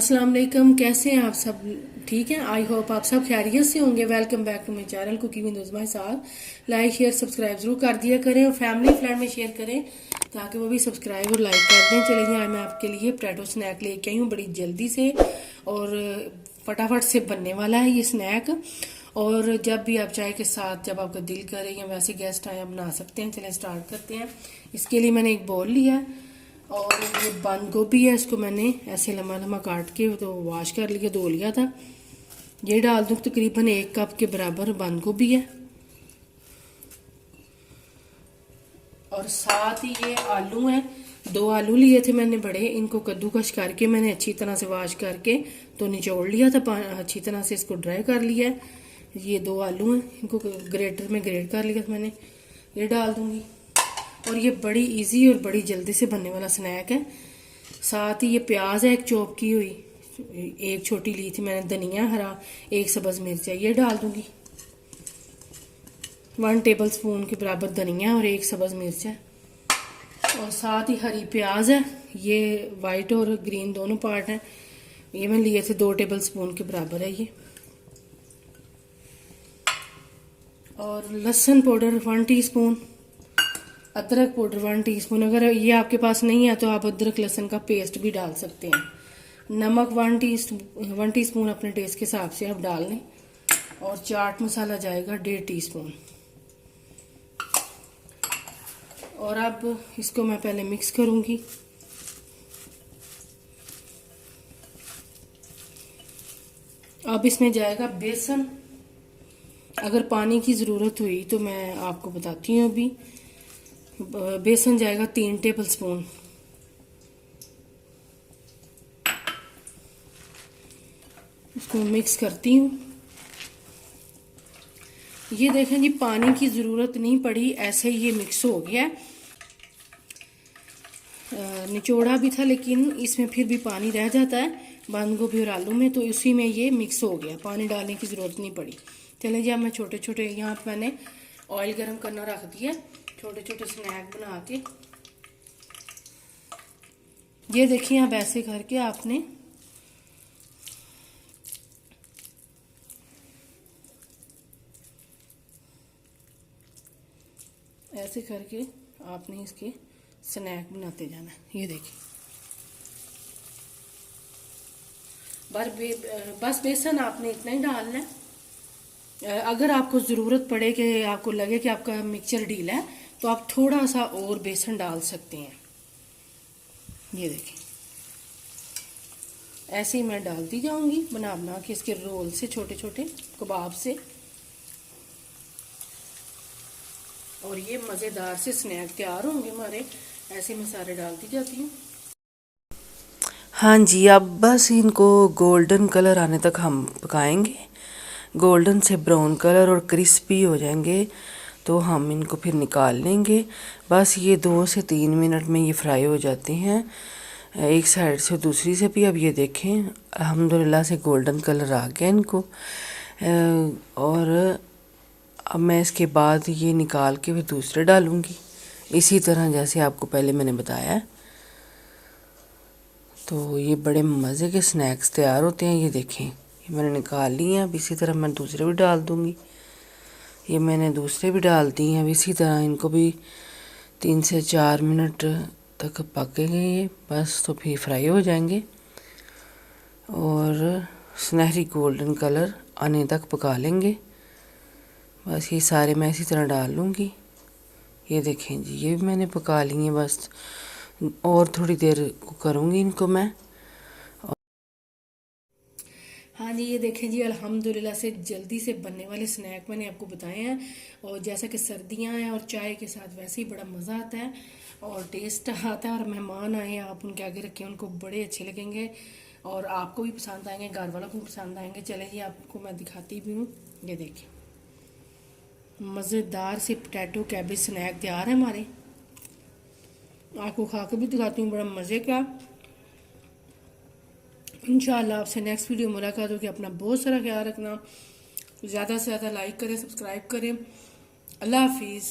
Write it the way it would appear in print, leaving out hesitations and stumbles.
अस्सलाम वालेकुम। कैसे हैं आप सब? ठीक हैं? आई होप आप सब खैरियत से होंगे। Welcome back to my channel cooking with Uzma साहब। लाइक शेयर सब्सक्राइब जरूर कर दिया करें और फैमिली फ्रेंड में शेयर करें ताकि वो भी सब्सक्राइब और लाइक कर दें। चलिए आज मैं आपके लिए पोटैटो स्नैक लेके आई हूँ बड़ी जल्दी से और फटाफट से बनने वाला है ये स्नैक। और जब भी आप चाय के साथ जब आपका दिल करे या वैसे गेस्ट आए आप बना सकते हैं। चलिए स्टार्ट करते हैं। इसके लिए मैंने एक बाउल लिया और ये बंद गोभी है, इसको मैंने ऐसे लम्बा लम्बा काट के तो वॉश कर लिया, धो लिया था। ये डाल दूँ तकरीबन 1 कप के बराबर बंद गोभी है। और साथ ही ये आलू हैं, 2 आलू लिए थे मैंने बड़े, इनको कद्दूकश करके मैंने अच्छी तरह से वॉश करके तो निचोड़ लिया था, अच्छी तरह से इसको ड्राई कर लिया है। ये 2 आलू हैं, इनको ग्रेटर में ग्रेट कर लिया था मैंने। ये डाल दूंगी और ये बड़ी इजी और बड़ी जल्दी से बनने वाला स्नैक है। साथ ही ये प्याज है एक चॉप की हुई, एक छोटी ली थी मैंने, धनिया हरा, 1 सब्ज मिर्च है, ये डाल दूंगी। 1 टेबल स्पून के बराबर धनिया और 1 सब्ज मिर्च है। और साथ ही हरी प्याज है, ये वाइट और ग्रीन दोनों पार्ट हैं, ये मैंने लिए थे 2 टेबल स्पून के बराबर है ये। और लहसुन पाउडर 1 टीस्पून, अदरक पाउडर 1 टीस्पून। अगर ये आपके पास नहीं है तो आप अदरक लहसुन का पेस्ट भी डाल सकते हैं। नमक 1 टीस्पून अपने टेस्ट के हिसाब से आप डाल लें। और चाट मसाला जाएगा 1.5 टीस्पून। और अब इसको मैं पहले मिक्स करूंगी। अब इसमें जाएगा बेसन। अगर पानी की ज़रूरत हुई तो मैं आपको बताती हूँ। अभी बेसन जाएगा 3 टेबल स्पून। इसको मिक्स करती हूँ। ये देखें जी, पानी की ज़रूरत नहीं पड़ी, ऐसे ही ये मिक्स हो गया। निचोड़ा भी था लेकिन इसमें फिर भी पानी रह जाता है बंद गोभी और आलू में, तो उसी में ये मिक्स हो गया, पानी डालने की ज़रूरत नहीं पड़ी। चलिए जी, अब मैं छोटे छोटे यहाँ पर मैंने ऑयल गर्म करना रख दिया, छोटे छोटे स्नैक बना के। ये देखिए, अब ऐसे करके आपने ऐसे करके आपने इसके स्नैक बनाते जाना है। ये देखिए, बस बेसन आपने इतना ही डालना है। अगर आपको ज़रूरत पड़े कि आपको लगे कि आपका मिक्सचर ढीला है तो आप थोड़ा सा और बेसन डाल सकते हैं। ये देखिए, ऐसे ही मैं डालती जाऊंगी बना बना के इसके रोल से, छोटे छोटे कबाब से। और ये मज़ेदार से स्नैक तैयार होंगे हमारे। ऐसे मैं सारे डालती जाती हूँ। हाँ जी, अब बस इनको गोल्डन कलर आने तक हम पकाएंगे। गोल्डन से ब्राउन कलर और क्रिस्पी हो जाएंगे तो हम इनको फिर निकाल लेंगे। बस ये 2 से 3 मिनट में ये फ्राई हो जाते हैं, एक साइड से दूसरी से भी। अब ये देखें, अल्हम्दुलिल्लाह से गोल्डन कलर आ गया इनको। और अब मैं इसके बाद ये निकाल के फिर दूसरे डालूँगी, इसी तरह जैसे आपको पहले मैंने बताया। तो ये बड़े मज़े के स्नैक्स तैयार होते हैं। ये देखें, ये मैंने निकाल लिए हैं। अब इसी तरह मैं दूसरे भी डाल दूँगी। ये मैंने दूसरे भी डाल दिए हैं। अब इसी तरह इनको भी 3 से 4 मिनट तक पकेंगे ये, बस तो फिर फ्राई हो जाएंगे और सुनहरी गोल्डन कलर आने तक पका लेंगे। बस ये सारे मैं इसी तरह डाल लूँगी। ये देखें जी, ये भी मैंने पका लिए हैं। बस और थोड़ी देर करूँगी इनको मैं। हाँ जी, ये देखें जी, अल्हम्दुलिल्लाह से जल्दी से बनने वाले स्नैक मैंने आपको बताए हैं। और जैसा कि सर्दियाँ हैं और चाय के साथ वैसे ही बड़ा मज़ा आता है और टेस्ट आता है। और मेहमान आए आप उनके आगे रखें, उनको बड़े अच्छे लगेंगे और आपको भी पसंद आएंगे, घर वालों को भी पसंद आएंगे। चले जी, आपको मैं दिखाती भी हूँ। ये देखिए, मज़ेदार से पोटैटो कैबेज स्नैक तैयार है हमारे। आपको खा के भी दिखाती हूँ, बड़ा मज़े का। इंशाल्लाह आपसे नेक्स्ट वीडियो मुलाकात होगी। अपना बहुत सारा ख्याल रखना, ज़्यादा से ज़्यादा लाइक करें, सब्सक्राइब करें। अल्लाह हाफिज़।